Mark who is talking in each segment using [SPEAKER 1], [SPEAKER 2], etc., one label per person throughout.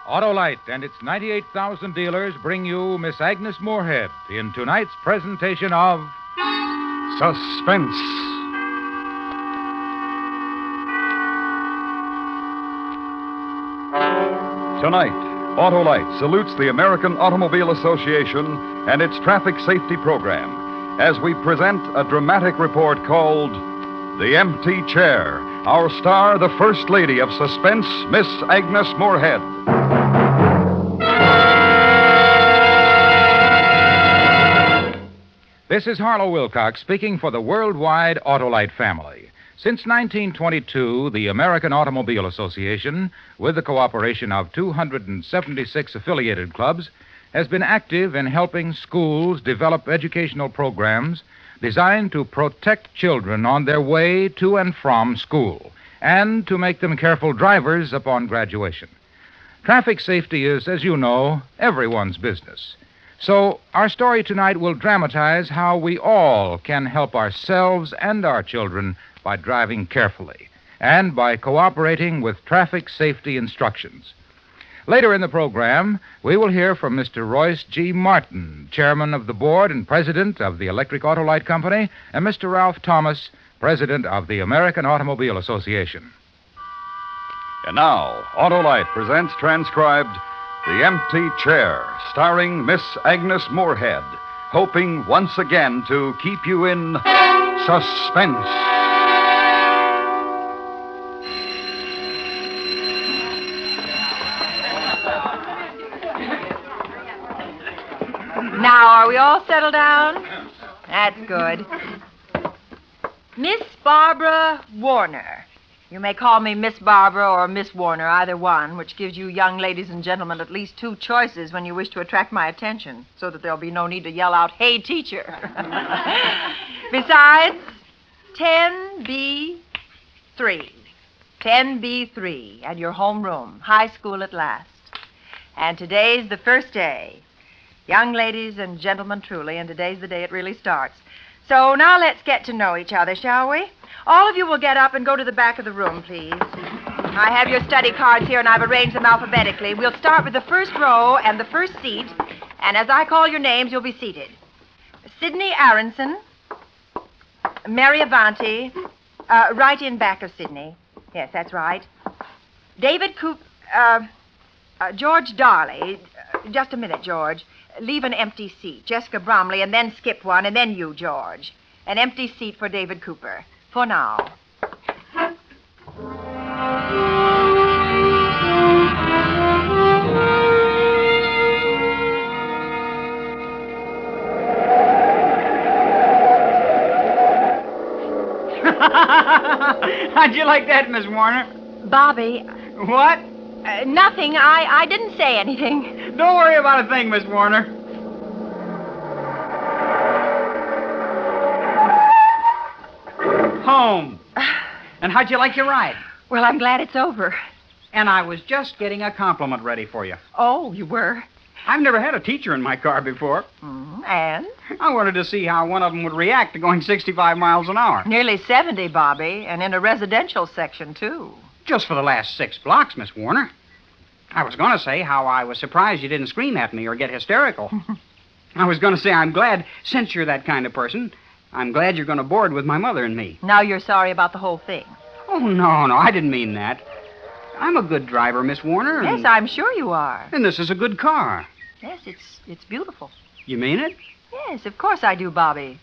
[SPEAKER 1] Autolite and its 98,000 dealers bring you Miss Agnes Moorehead in tonight's presentation of
[SPEAKER 2] Suspense. Tonight, Autolite salutes the American Automobile Association and its traffic safety program as we present a dramatic report called The Empty Chair. Our star, the First Lady of Suspense, Miss Agnes Moorehead.
[SPEAKER 1] This is Harlow Wilcox speaking for the worldwide Autolite family. Since 1922, the American Automobile Association, with the cooperation of 276 affiliated clubs, has been active in helping schools develop educational programs designed to protect children on their way to and from school and to make them careful drivers upon graduation. Traffic safety is, as you know, everyone's business. So our story tonight will dramatize how we all can help ourselves and our children by driving carefully and by cooperating with traffic safety instructions. Later in the program, we will hear from Mr. Royce G. Martin, chairman of the board and president of the Electric Autolite Company, and Mr. Ralph Thomas, president of the American Automobile Association.
[SPEAKER 2] And now, Autolite presents transcribed The Empty Chair, starring Miss Agnes Moorehead, hoping once again to keep you in suspense.
[SPEAKER 3] Now, are we all settled down? That's good. Miss Barbara Warner. You may call me Miss Barbara or Miss Warner, either one, which gives you young ladies and gentlemen at least two choices when you wish to attract my attention, so that there'll be no need to yell out, "Hey, teacher." Besides, 10B3. 10B3 at your homeroom, high school at last. And today's the first day. Young ladies and gentlemen, truly, and today's the day it really starts. So now let's get to know each other, shall we? All of you will get up and go to the back of the room, please. I have your study cards here, and I've arranged them alphabetically. We'll start with the first row and the first seat, and as I call your names, you'll be seated. Sidney Aronson, Mary Avanti, right in back of Sidney. Yes, that's right. David George Darley. Just a minute, George. Leave an empty seat. Jessica Bromley, and then skip one, and then you, George. An empty seat for David Cooper. For now.
[SPEAKER 4] How'd you like that, Miss Warner?
[SPEAKER 3] Bobby.
[SPEAKER 4] What?
[SPEAKER 3] Nothing. I didn't say anything.
[SPEAKER 4] Don't worry about a thing, Miss Warner. Home. And how'd you like your ride?
[SPEAKER 3] Well, I'm glad it's over.
[SPEAKER 4] And I was just getting a compliment ready for you.
[SPEAKER 3] Oh, you were?
[SPEAKER 4] I've never had a teacher in my car before.
[SPEAKER 3] And?
[SPEAKER 4] I wanted to see how one of them would react to going 65 miles an hour.
[SPEAKER 3] Nearly 70, Bobby, and in a residential section, too.
[SPEAKER 4] Just for the last 6 blocks, Miss Warner. I was going to say how I was surprised you didn't scream at me or get hysterical. I was going to say I'm glad, since you're that kind of person, I'm glad you're going to board with my mother and me.
[SPEAKER 3] Now you're sorry about the whole thing.
[SPEAKER 4] Oh, no, I didn't mean that. I'm a good driver, Miss Warner.
[SPEAKER 3] Yes, I'm sure you are.
[SPEAKER 4] And this is a good car.
[SPEAKER 3] Yes, it's beautiful.
[SPEAKER 4] You mean it?
[SPEAKER 3] Yes, of course I do, Bobby.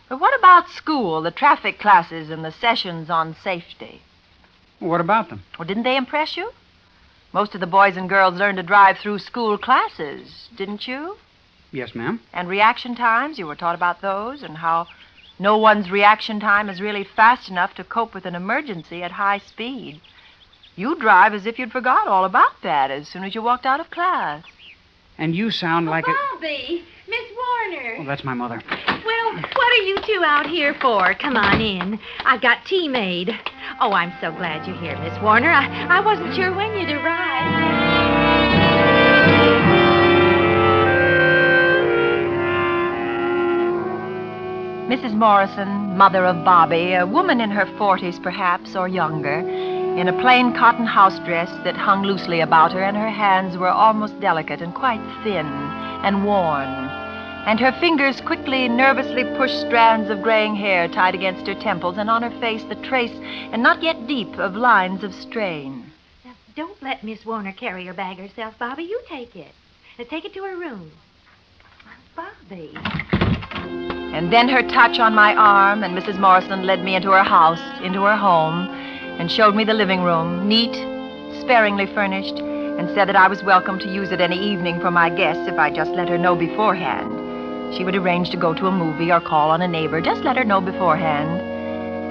[SPEAKER 3] But what about school, the traffic classes, and the sessions on safety?
[SPEAKER 4] What about them?
[SPEAKER 3] Well, didn't they impress you? Most of the boys and girls learned to drive through school classes, didn't you?
[SPEAKER 4] Yes, ma'am.
[SPEAKER 3] And reaction times, you were taught about those, and how no one's reaction time is really fast enough to cope with an emergency at high speed. You drive as if you'd forgot all about that as soon as you walked out of class.
[SPEAKER 4] And you sound like
[SPEAKER 5] Bobby, Miss Warner.
[SPEAKER 4] Oh, that's my mother.
[SPEAKER 5] Well, what are you two out here for? Come on in. I've got tea made. Oh, I'm so glad you're here, Miss Warner. I wasn't sure when you'd arrive.
[SPEAKER 3] Mrs. Morrison, mother of Bobby, a woman in her 40s perhaps, or younger, in a plain cotton house dress that hung loosely about her, and her hands were almost delicate and quite thin and worn. And her fingers quickly, nervously pushed strands of graying hair tied against her temples, and on her face the trace, and not yet deep, of lines of strain.
[SPEAKER 5] Now, don't let Miss Warner carry her bag herself, Bobby. You take it. Now, take it to her room. Bobby.
[SPEAKER 3] And then her touch on my arm, and Mrs. Morrison led me into her house, into her home, and showed me the living room, neat, sparingly furnished, and said that I was welcome to use it any evening for my guests if I just let her know beforehand. She would arrange to go to a movie or call on a neighbor. Just let her know beforehand.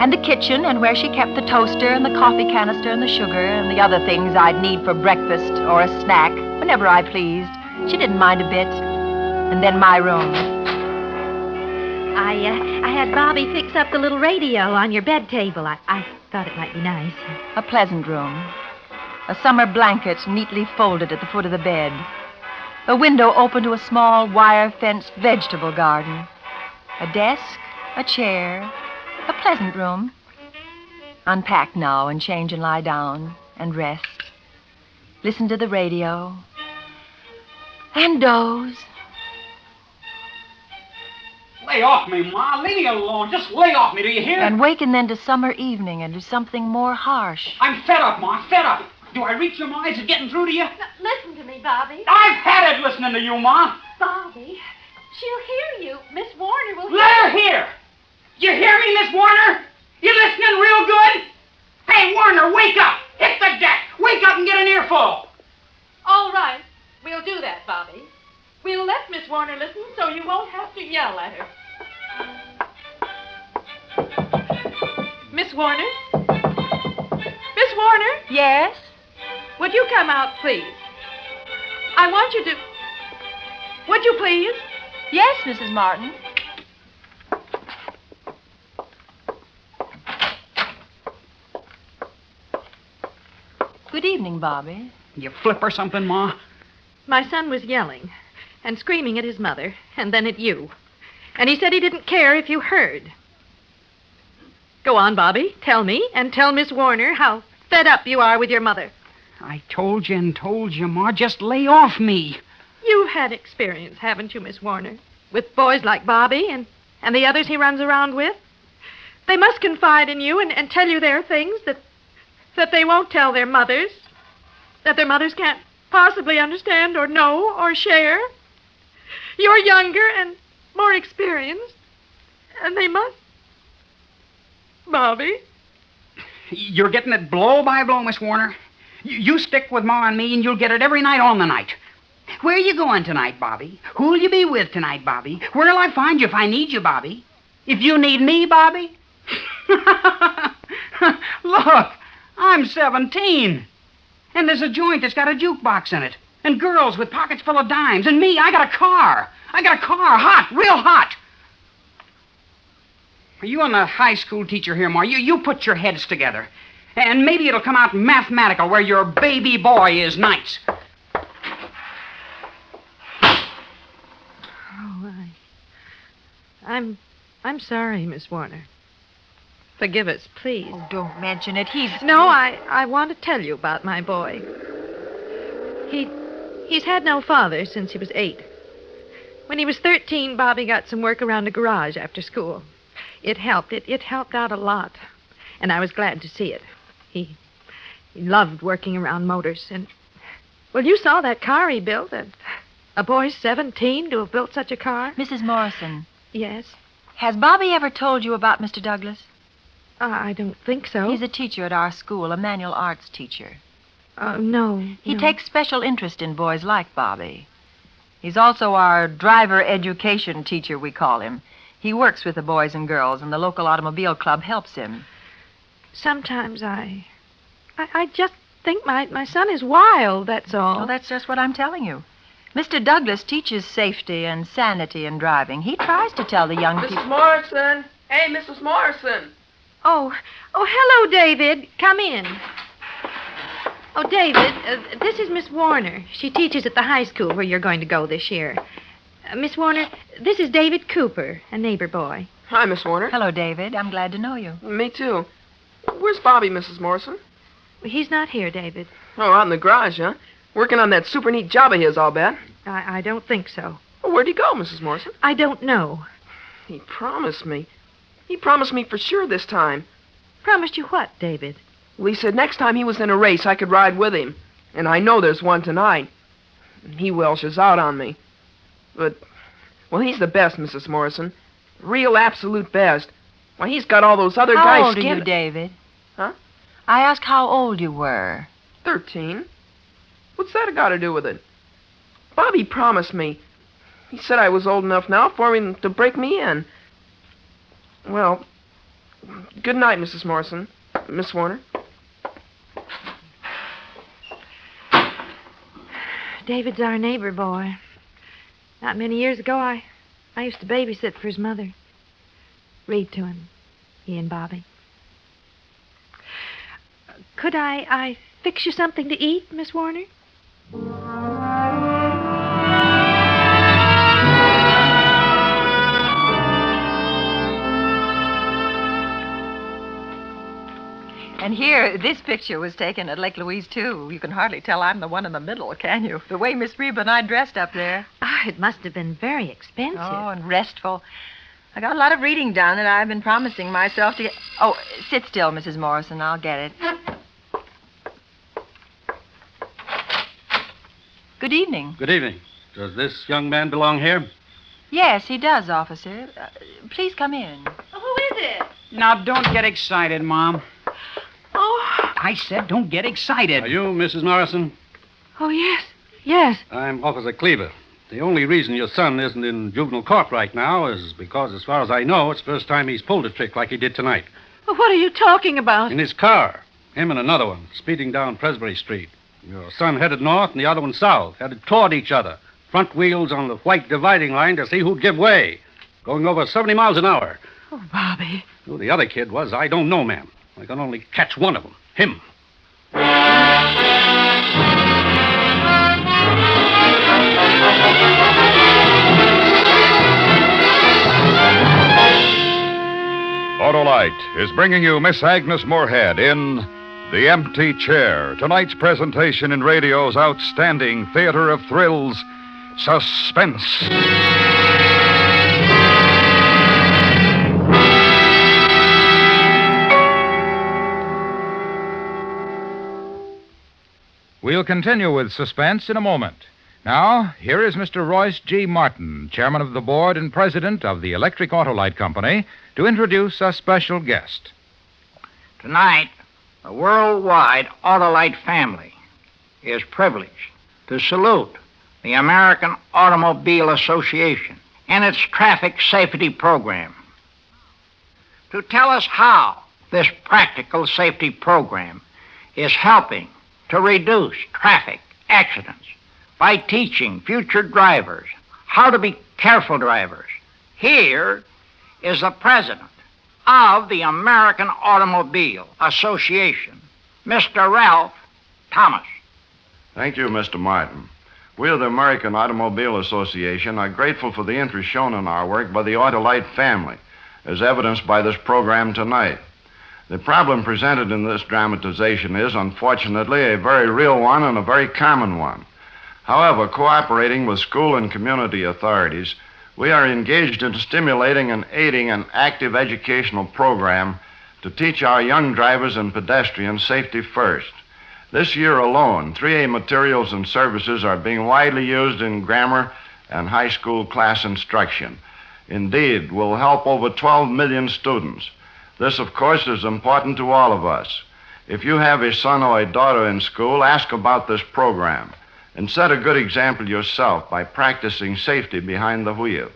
[SPEAKER 3] And the kitchen, and where she kept the toaster and the coffee canister and the sugar and the other things I'd need for breakfast or a snack whenever I pleased. She didn't mind a bit. And then my room.
[SPEAKER 5] I had Bobby fix up the little radio on your bed table. I thought it might be nice.
[SPEAKER 3] A pleasant room. A summer blanket neatly folded at the foot of the bed. A window open to a small, wire-fenced vegetable garden. A desk, a chair, a pleasant room. Unpack now and change and lie down and rest. Listen to the radio. And doze.
[SPEAKER 4] Lay off me, Ma. Leave me alone. Just lay off me, do you hear?
[SPEAKER 3] And waken then to summer evening and to something more harsh.
[SPEAKER 4] I'm fed up, Ma. Fed up. Do I reach your Ma? Is it getting through to you?
[SPEAKER 5] Now, listen to me, Bobby.
[SPEAKER 4] I've had it listening to you, Ma.
[SPEAKER 5] Bobby, she'll hear you. Miss Warner will
[SPEAKER 4] Let her hear. You hear me, Miss Warner? You listening real good? Hey, Warner, wake up. Hit the deck. Wake up and get an earful.
[SPEAKER 6] All right. We'll do that, Bobby. We'll let Miss Warner listen so you won't have to yell at her. Miss Warner? Miss Warner?
[SPEAKER 3] Yes?
[SPEAKER 6] Would you come out, please? I want you to... Would you please?
[SPEAKER 3] Yes, Mrs. Martin. Good evening, Bobby.
[SPEAKER 4] You flip or something, Ma?
[SPEAKER 6] My son was yelling and screaming at his mother and then at you. And he said he didn't care if you heard. Go on, Bobby. Tell me and tell Miss Warner how fed up you are with your mother.
[SPEAKER 4] I told you and told you, Ma. Just lay off me.
[SPEAKER 6] You've had experience, haven't you, Miss Warner? With boys like Bobby and the others he runs around with. They must confide in you and tell you there are things that they won't tell their mothers, that their mothers can't possibly understand or know or share. You're younger and more experienced, and they must. Bobby?
[SPEAKER 4] You're getting it blow by blow, Miss Warner. You stick with Ma and me, and you'll get it every night on the night. Where are you going tonight, Bobby? Who'll you be with tonight, Bobby? Where'll I find you if I need you, Bobby? If you need me, Bobby? Look, I'm 17. And there's a joint that's got a jukebox in it. And girls with pockets full of dimes. And me, I got a car. Hot, real hot. You and the high school teacher here, Ma, you put your heads together. And maybe it'll come out mathematical where your baby boy is nice.
[SPEAKER 6] Oh, I'm sorry, Miss Warner. Forgive us, please.
[SPEAKER 3] Oh, don't mention it.
[SPEAKER 6] No, I want to tell you about my boy. He's had no father since he was 8. When he was 13, Bobby got some work around a garage after school. It helped. It helped out a lot. And I was glad to see it. He loved working around motors. And, well, you saw that car he built. A boy 17 to have built such a car.
[SPEAKER 3] Mrs. Morrison.
[SPEAKER 6] Yes?
[SPEAKER 3] Has Bobby ever told you about Mr. Douglas?
[SPEAKER 6] I don't think so.
[SPEAKER 3] He's a teacher at our school, a manual arts teacher.
[SPEAKER 6] No.
[SPEAKER 3] He takes special interest in boys like Bobby. He's also our driver education teacher, we call him. He works with the boys and girls, and the local automobile club helps him.
[SPEAKER 6] Sometimes I just think my son is wild, that's all.
[SPEAKER 3] Well, that's just what I'm telling you. Mr. Douglas teaches safety and sanity in driving. He tries to tell the young people...
[SPEAKER 7] Mrs. Morrison. Hey, Mrs. Morrison.
[SPEAKER 6] Oh, hello, David. Come in. Oh, David, this is Miss Warner. She teaches at the high school where you're going to go this year. Miss Warner, this is David Cooper, a neighbor boy.
[SPEAKER 7] Hi, Miss Warner.
[SPEAKER 3] Hello, David. I'm glad to know you.
[SPEAKER 7] Me too. Where's Bobby, Mrs. Morrison?
[SPEAKER 6] He's not here, David.
[SPEAKER 7] Oh, out in the garage, huh? Working on that super neat job of his, I'll bet.
[SPEAKER 6] I don't think so.
[SPEAKER 7] Well, where'd he go, Mrs. Morrison?
[SPEAKER 6] I don't know.
[SPEAKER 7] He promised me. He promised me for sure this time.
[SPEAKER 6] Promised you what, David?
[SPEAKER 7] Well, he said next time he was in a race, I could ride with him. And I know there's one tonight. He welches out on me. But, well, he's the best, Mrs. Morrison. Real absolute best. Why, he's got all those other guys
[SPEAKER 3] How old are
[SPEAKER 7] skinned.
[SPEAKER 3] you, David?
[SPEAKER 7] Huh?
[SPEAKER 3] I asked how old you were.
[SPEAKER 7] 13. What's that got to do with it? Bobby promised me. He said I was old enough now for him to break me in. Well, good night, Mrs. Morrison. Miss Warner.
[SPEAKER 6] David's our neighbor boy. Not many years ago, I used to babysit for his mother. Read to him, he and Bobby. Could I fix you something to eat, Miss Warner?
[SPEAKER 3] And here, this picture was taken at Lake Louise, too. You can hardly tell I'm the one in the middle, can you? The way Miss Reba and I dressed up there.
[SPEAKER 6] Ah, it must have been very expensive.
[SPEAKER 3] Oh, and restful. I got a lot of reading done that I've been promising myself to get... Oh, sit still, Mrs. Morrison. I'll get it. Good evening.
[SPEAKER 8] Good evening. Does this young man belong here?
[SPEAKER 3] Yes, he does, officer. Please come in.
[SPEAKER 6] Who is it?
[SPEAKER 4] Now, don't get excited, Mom.
[SPEAKER 6] Oh,
[SPEAKER 4] I said don't get excited.
[SPEAKER 8] Are you Mrs. Morrison?
[SPEAKER 6] oh, yes. Yes.
[SPEAKER 8] I'm Officer Cleaver. The only reason your son isn't in juvenile court right now is because, as far as I know, it's the first time he's pulled a trick like he did tonight.
[SPEAKER 6] Well, what are you talking about?
[SPEAKER 8] In his car, him and another one, speeding down Presbury Street. Your son headed north and the other one south, headed toward each other. Front wheels on the white dividing line to see who'd give way. Going over 70 miles an hour.
[SPEAKER 6] Oh, Bobby.
[SPEAKER 8] Who the other kid was, I don't know, ma'am. I can only catch one of them. Him.
[SPEAKER 2] Autolite is bringing you Miss Agnes Moorehead in The Empty Chair, tonight's presentation in radio's outstanding theater of thrills, Suspense.
[SPEAKER 1] We'll continue with Suspense in a moment. Now, here is Mr. Royce G. Martin, chairman of the board and president of the Electric Autolite Company, to introduce a special guest.
[SPEAKER 9] Tonight, the worldwide Autolite family is privileged to salute the American Automobile Association and its traffic safety program. To tell us how this practical safety program is helping to reduce traffic accidents by teaching future drivers how to be careful drivers, here is the president of the American Automobile Association, Mr. Ralph Thomas.
[SPEAKER 10] Thank you, Mr. Martin. We of the American Automobile Association are grateful for the interest shown in our work by the Autolite family, as evidenced by this program tonight. The problem presented in this dramatization is, unfortunately, a very real one and a very common one. However, cooperating with school and community authorities, we are engaged in stimulating and aiding an active educational program to teach our young drivers and pedestrians safety first. This year alone, 3A materials and services are being widely used in grammar and high school class instruction. Indeed, will help over 12 million students. This, of course, is important to all of us. If you have a son or a daughter in school, ask about this program and set a good example yourself by practicing safety behind the wheel.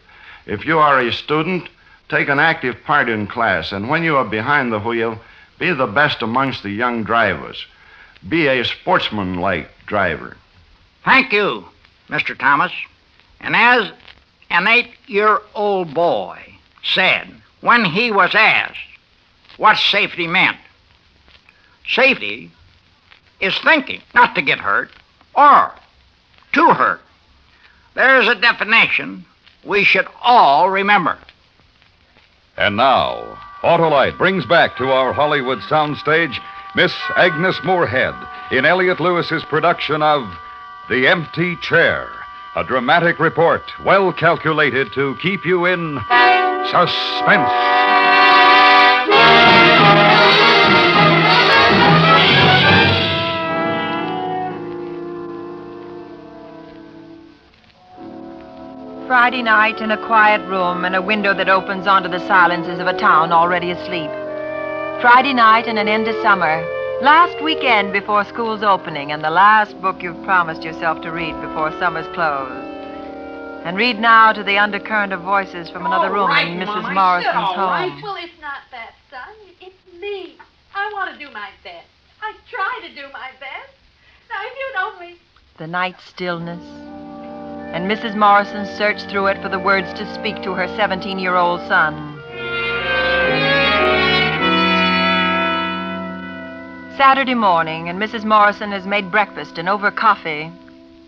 [SPEAKER 10] If you are a student, take an active part in class, and when you are behind the wheel, be the best amongst the young drivers. Be a sportsman-like driver.
[SPEAKER 9] Thank you, Mr. Thomas. And as an 8-year-old boy said when he was asked what safety meant, safety is thinking not to get hurt or to hurt. There's a definition we should all remember.
[SPEAKER 2] And now, Autolite brings back to our Hollywood soundstage Miss Agnes Moorehead in Elliot Lewis's production of The Empty Chair, a dramatic report well calculated to keep you in suspense.
[SPEAKER 3] Friday night in a quiet room and a window that opens onto the silences of a town already asleep. Friday night and an end of summer. Last weekend before school's opening and the last book you've promised yourself to read before summer's close. And read now to the undercurrent of voices from another room in Mrs. Morrison's home.
[SPEAKER 6] Well, it's not that, son. It's me. I want to do my best. I try to do my best. Now, if you'd only...
[SPEAKER 3] The night stillness. And Mrs. Morrison searched through it for the words to speak to her 17-year-old son. Saturday morning, and Mrs. Morrison has made breakfast and over coffee.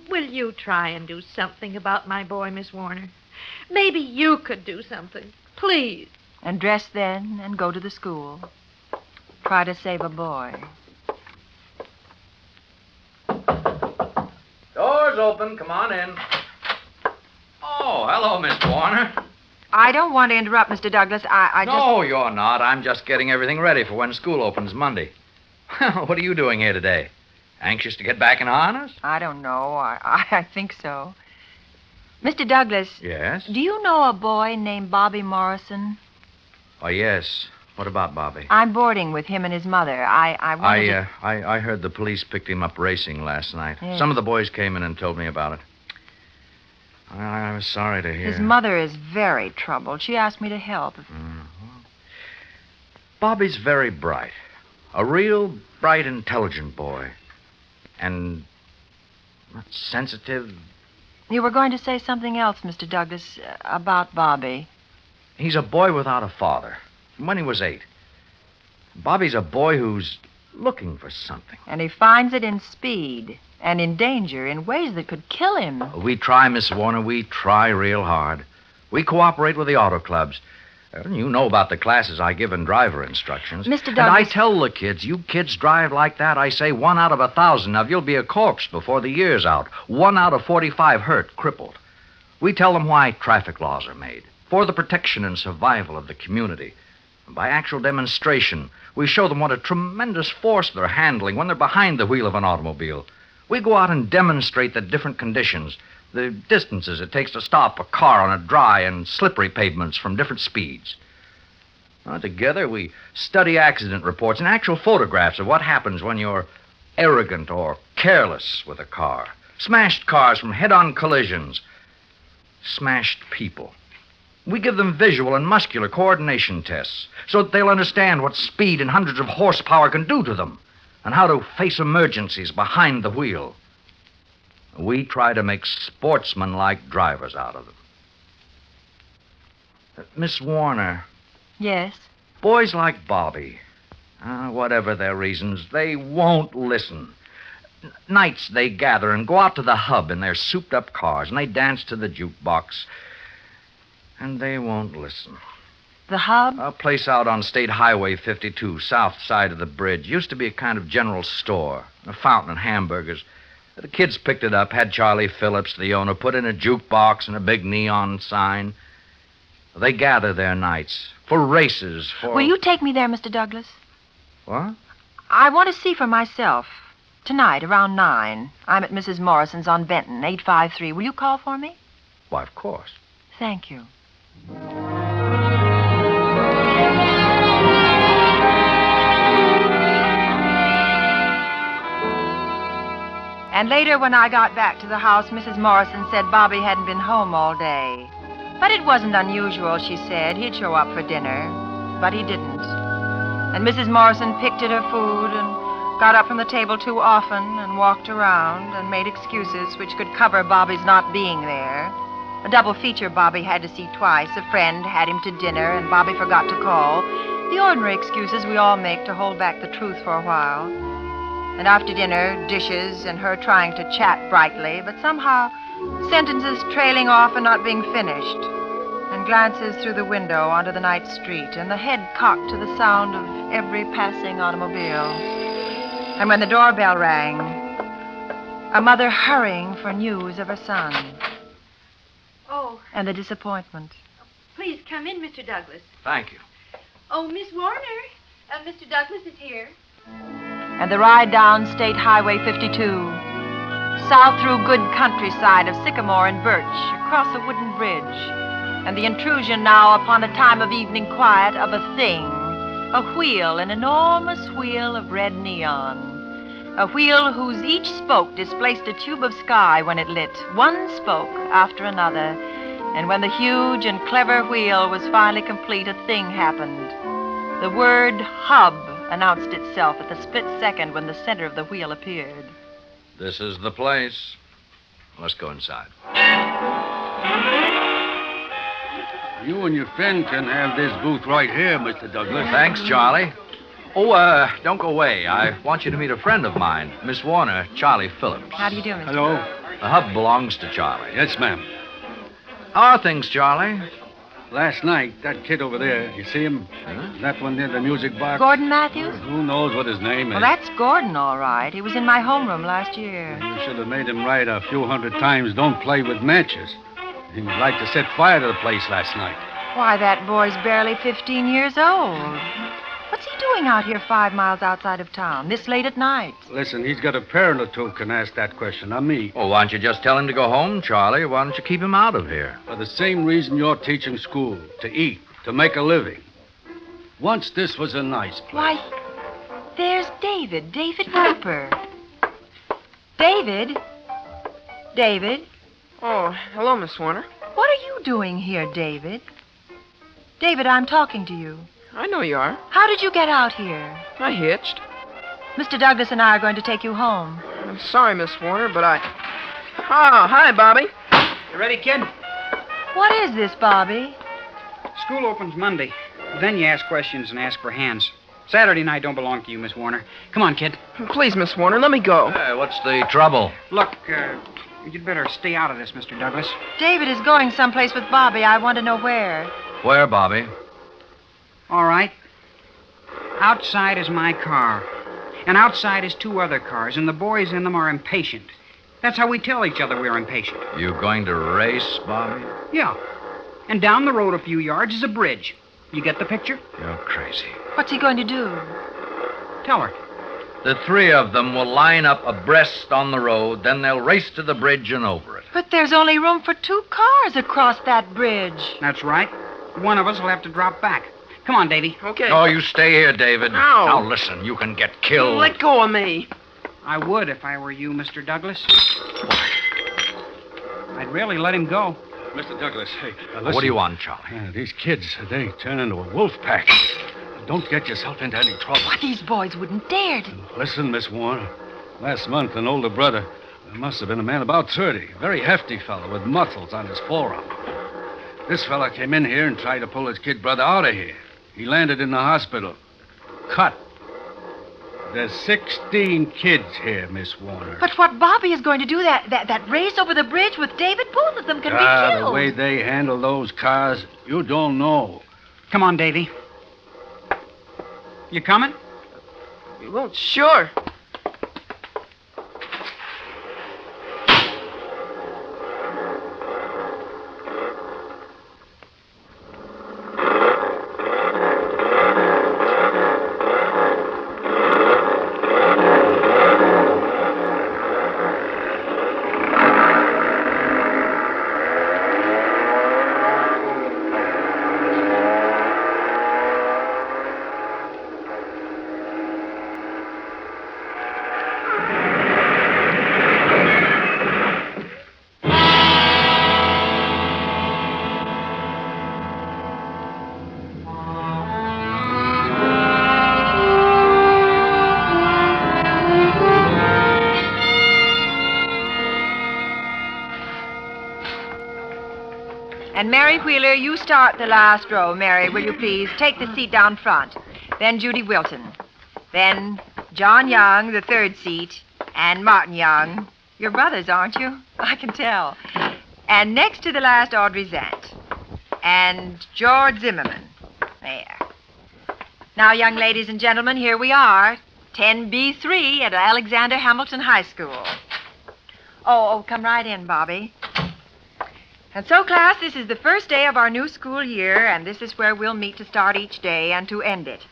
[SPEAKER 6] Will you try and do something about my boy, Miss Warner? Maybe you could do something. Please.
[SPEAKER 3] And dress then and go to the school. Try to save a boy.
[SPEAKER 11] Door's open. Come on in. Oh, hello, Miss Warner.
[SPEAKER 3] I don't want to interrupt, Mr. Douglas. I just...
[SPEAKER 11] No, you're not. I'm just getting everything ready for when school opens Monday. What are you doing here today? Anxious to get back in harness?
[SPEAKER 3] I don't know. I think so. Mr. Douglas.
[SPEAKER 11] Yes?
[SPEAKER 3] Do you know a boy named Bobby Morrison?
[SPEAKER 11] Oh, yes. What about Bobby?
[SPEAKER 3] I'm boarding with him and his mother.
[SPEAKER 11] I heard the police picked him up racing last night.
[SPEAKER 3] Yes.
[SPEAKER 11] Some of the boys came in and told me about it. I was sorry to hear.
[SPEAKER 3] His mother is very troubled. She asked me to help.
[SPEAKER 11] Bobby's very bright. A real bright, intelligent boy. And sensitive.
[SPEAKER 3] You were going to say something else, Mr. Douglas, about Bobby.
[SPEAKER 11] He's a boy without a father. From when he was 8. Bobby's a boy who's looking for something.
[SPEAKER 3] And he finds it in speed and in danger in ways that could kill him.
[SPEAKER 11] We try, Miss Warner. We try real hard. We cooperate with the auto clubs. You know about the classes I give in driver instructions.
[SPEAKER 3] Mr. Douglas...
[SPEAKER 11] And I tell the kids, you kids drive like that, I say 1 out of 1,000 of you'll be a corpse before the year's out. 1 out of 45 hurt, crippled. We tell them why traffic laws are made. For the protection and survival of the community. And by actual demonstration, we show them what a tremendous force they're handling when they're behind the wheel of an automobile. We go out and demonstrate the different conditions, the distances it takes to stop a car on a dry and slippery pavements from different speeds. Together, we study accident reports and actual photographs of what happens when you're arrogant or careless with a car. Smashed cars from head-on collisions. Smashed people. We give them visual and muscular coordination tests so that they'll understand what speed and hundreds of horsepower can do to them and how to face emergencies behind the wheel. We try to make sportsman-like drivers out of them. Miss Warner.
[SPEAKER 3] Yes?
[SPEAKER 11] Boys like Bobby, whatever their reasons, they won't listen. Nights they gather and go out to the hub in their souped-up cars, and they dance to the jukebox. And they won't listen.
[SPEAKER 3] The hub?
[SPEAKER 11] A place out on State Highway 52, south side of the bridge. Used to be a kind of general store, a fountain and hamburgers. The kids picked it up, had Charlie Phillips, the owner, put in a jukebox and a big neon sign. They gather there nights for races, for...
[SPEAKER 3] Will you take me there, Mr. Douglas?
[SPEAKER 11] What?
[SPEAKER 3] I want to see for myself. Tonight, around 9. I'm at Mrs. Morrison's on Benton, 853. Will you call for me?
[SPEAKER 11] Why, of course.
[SPEAKER 3] Thank you. And later, when I got back to the house, Mrs. Morrison said Bobby hadn't been home all day. But it wasn't unusual, she said. He'd show up for dinner. But he didn't. And Mrs. Morrison picked at her food and got up from the table too often and walked around and made excuses which could cover Bobby's not being there. A double feature Bobby had to see twice. A friend had him to dinner, and Bobby forgot to call. The ordinary excuses we all make to hold back the truth for a while. And after dinner, dishes and her trying to chat brightly, but somehow sentences trailing off and not being finished. And glances through the window onto the night street, and the head cocked to the sound of every passing automobile. And when the doorbell rang, a mother hurrying for news of her son.
[SPEAKER 6] Oh,
[SPEAKER 3] And the disappointment.
[SPEAKER 6] please come in, Mr. Douglas.
[SPEAKER 11] Thank you.
[SPEAKER 6] Oh, Miss Warner. Mr. Douglas is here.
[SPEAKER 3] And the ride down State Highway 52, south through good countryside of sycamore and birch, across a wooden bridge, and the intrusion now upon a time of evening quiet of a thing, a wheel, an enormous wheel of red neon, a wheel whose each spoke displaced a tube of sky when it lit, one spoke after another, and when the huge and clever wheel was finally complete, a thing happened. The word hub announced itself at the split second when the center of the wheel appeared.
[SPEAKER 11] This is the place. Let's go inside.
[SPEAKER 8] You and your friend can have this booth right here, Mr. Douglas.
[SPEAKER 11] Thanks, Charlie. Oh, don't go away. I want you to meet a friend of mine, Miss Warner, Charlie Phillips.
[SPEAKER 3] How do you do, Mr.
[SPEAKER 8] Hello.
[SPEAKER 11] The hub belongs to Charlie.
[SPEAKER 8] Yes, ma'am.
[SPEAKER 11] How are things, Charlie?
[SPEAKER 8] Last night, that kid over there, you see him?
[SPEAKER 11] Huh?
[SPEAKER 8] That one near the music box?
[SPEAKER 3] Gordon Matthews?
[SPEAKER 8] Who knows what his name is?
[SPEAKER 3] Well, that's Gordon, all right. He was in my homeroom last year.
[SPEAKER 8] You should have made him write a few hundred times, don't play with matches. He'd like to set fire to the place last night.
[SPEAKER 3] Why, that boy's barely 15 years old. What's he doing out here 5 miles outside of town, this late at night?
[SPEAKER 8] Listen, he's got a parent or two can ask that question, not me.
[SPEAKER 11] Well, why don't you just tell him to go home, Charlie? Why don't you keep him out of here?
[SPEAKER 8] For the same reason you're teaching school, to eat, to make a living. Once this was a nice place.
[SPEAKER 3] Why, there's David Cooper. David? David?
[SPEAKER 7] Oh, hello, Miss Warner.
[SPEAKER 3] What are you doing here, David? David, I'm talking to you.
[SPEAKER 7] I know you are.
[SPEAKER 3] How did you get out here?
[SPEAKER 7] I hitched.
[SPEAKER 3] Mr. Douglas and I are going to take you home.
[SPEAKER 7] I'm sorry, Miss Warner, but I... Oh, hi, Bobby.
[SPEAKER 4] You ready, kid?
[SPEAKER 3] What is this, Bobby?
[SPEAKER 4] School opens Monday. Then you ask questions and ask for hands. Saturday night don't belong to you, Miss Warner. Come on, kid.
[SPEAKER 7] Please, Miss Warner, let me go.
[SPEAKER 11] Hey, what's the trouble?
[SPEAKER 4] Look, you'd better stay out of this, Mr. Douglas.
[SPEAKER 3] David is going someplace with Bobby. I want to know where.
[SPEAKER 11] Where, Bobby?
[SPEAKER 4] All right. Outside is my car. And outside is 2 other cars, and the boys in them are impatient. That's how we tell each other we're impatient.
[SPEAKER 11] You going to race, Bobby?
[SPEAKER 4] Yeah. And down the road a few yards is a bridge. You get the picture?
[SPEAKER 11] You're crazy.
[SPEAKER 3] What's he going to do?
[SPEAKER 4] Tell her.
[SPEAKER 11] The 3 of them will line up abreast on the road, then they'll race to the bridge and over it.
[SPEAKER 3] But there's only room for 2 cars across that bridge.
[SPEAKER 4] That's right. One of us will have to drop back. Come on, Davy.
[SPEAKER 7] Okay.
[SPEAKER 11] Oh, you stay here, David.
[SPEAKER 7] Ow.
[SPEAKER 11] Now, listen, you can get killed.
[SPEAKER 7] Let go of me.
[SPEAKER 4] I would if I were you, Mr. Douglas. I'd really let him go.
[SPEAKER 8] Mr. Douglas, hey, listen.
[SPEAKER 11] What do you want, Charlie?
[SPEAKER 8] These kids, they turn into a wolf pack. Don't get yourself into any trouble.
[SPEAKER 3] Why, these boys wouldn't dare to.
[SPEAKER 8] Listen, Miss Warner. Last month, an older brother, there must have been a man about 30, very hefty fellow with muscles on his forearm. This fella came in here and tried to pull his kid brother out of here. He landed in the hospital. Cut. There's 16 kids here, Miss Warner.
[SPEAKER 3] But what Bobby is going to do, that race over the bridge with David, both of them can be killed.
[SPEAKER 8] The way they handle those cars, you don't know.
[SPEAKER 4] Come on, Davy. You coming?
[SPEAKER 7] Well, sure.
[SPEAKER 3] And Mary Wheeler, you start the last row, Mary, will you please? Take the seat down front. Then Judy Wilton. Then John Young, the 3rd seat. And Martin Young. You're brothers, aren't you? I can tell. And next to the last, Audrey Zant. And George Zimmerman. There. Now, young ladies and gentlemen, here we are. 10B3 at Alexander Hamilton High School. Oh, come right in, Bobby. And so, class, this is the first day of our new school year, and this is where we'll meet to start each day and to end it.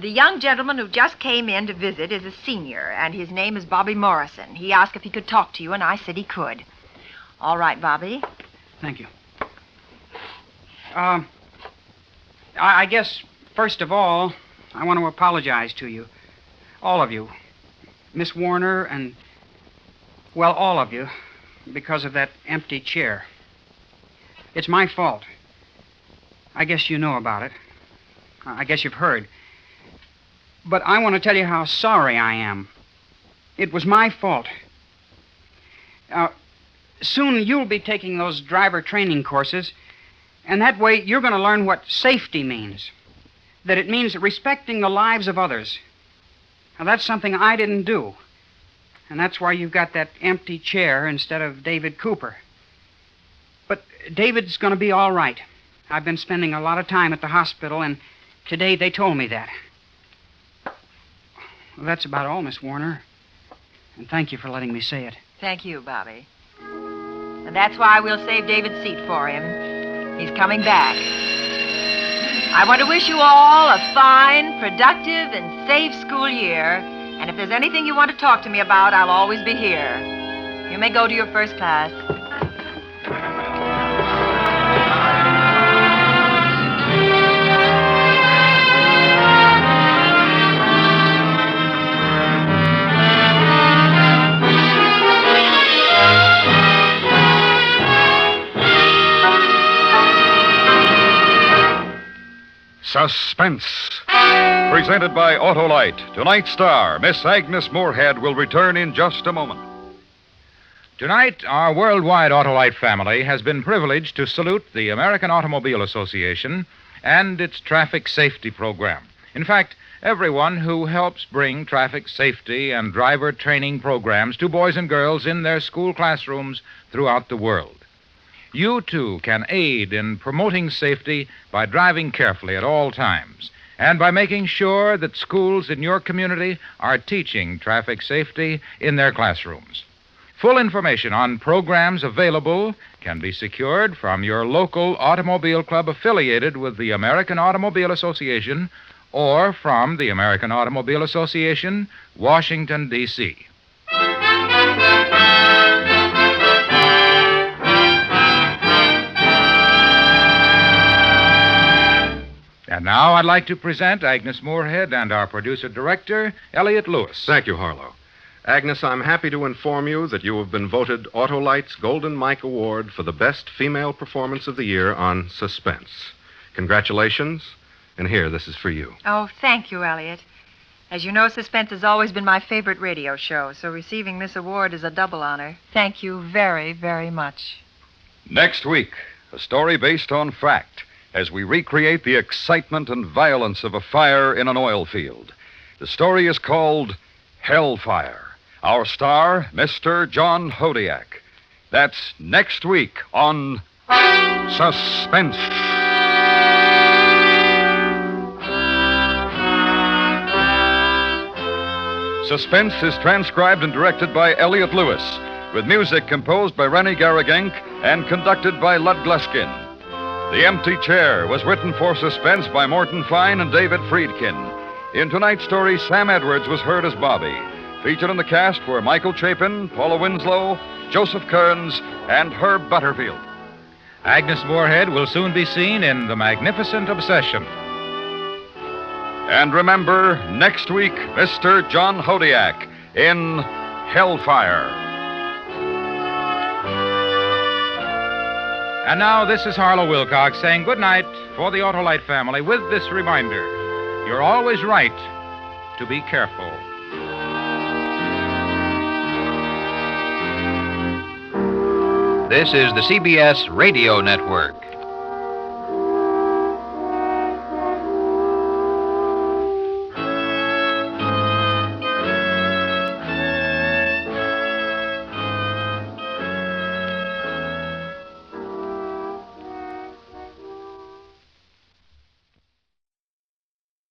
[SPEAKER 3] The young gentleman who just came in to visit is a senior, and his name is Bobby Morrison. He asked if he could talk to you, and I said he could. All right, Bobby.
[SPEAKER 4] Thank you. I guess, first of all, I want to apologize to you. All of you. Miss Warner and, well, all of you, because of that empty chair. It's my fault. I guess you know about it. I guess you've heard. But I want to tell you how sorry I am. It was my fault. Soon you'll be taking those driver training courses, and that way you're going to learn what safety means. That it means respecting the lives of others. Now, that's something I didn't do. And that's why you've got that empty chair instead of David Cooper. But David's going to be all right. I've been spending a lot of time at the hospital, and today they told me that. Well, that's about all, Miss Warner. And thank you for letting me say it.
[SPEAKER 3] Thank you, Bobby. And that's why we'll save David's seat for him. He's coming back. I want to wish you all a fine, productive, and safe school year. And if there's anything you want to talk to me about, I'll always be here. You may go to your first class.
[SPEAKER 2] Suspense. Presented by Autolite. Tonight's star, Miss Agnes Moorehead, will return in just a moment.
[SPEAKER 1] Tonight, our worldwide Autolite family has been privileged to salute the American Automobile Association and its traffic safety program. In fact, everyone who helps bring traffic safety and driver training programs to boys and girls in their school classrooms throughout the world. You, too, can aid in promoting safety by driving carefully at all times and by making sure that schools in your community are teaching traffic safety in their classrooms. Full information on programs available can be secured from your local automobile club affiliated with the American Automobile Association or from the American Automobile Association, Washington, D.C. And now I'd like to present Agnes Moorehead and our producer-director, Elliot Lewis.
[SPEAKER 12] Thank you, Harlow. Agnes, I'm happy to inform you that you have been voted Autolite's Golden Mike Award for the best female performance of the year on Suspense. Congratulations, and here, this is for you.
[SPEAKER 3] Oh, thank you, Elliot. As you know, Suspense has always been my favorite radio show, so receiving this award is a double honor. Thank you very, very much.
[SPEAKER 2] Next week, a story based on fact as we recreate the excitement and violence of a fire in an oil field. The story is called Hellfire. Our star, Mr. John Hodiak. That's next week on Suspense. Suspense is transcribed and directed by Elliot Lewis, with music composed by Rennie Garrigank and conducted by Lud Gluskin. The Empty Chair was written for Suspense by Morton Fine and David Friedkin. In tonight's story, Sam Edwards was heard as Bobby. Featured in the cast were Michael Chapin, Paula Winslow, Joseph Kearns, and Herb Butterfield.
[SPEAKER 1] Agnes Moorehead will soon be seen in The Magnificent Obsession.
[SPEAKER 2] And remember, next week, Mr. John Hodiak in Hellfire.
[SPEAKER 1] And now, this is Harlow Wilcox saying good night for the Autolite family with this reminder. You're always right to be careful.
[SPEAKER 11] This is the CBS Radio Network.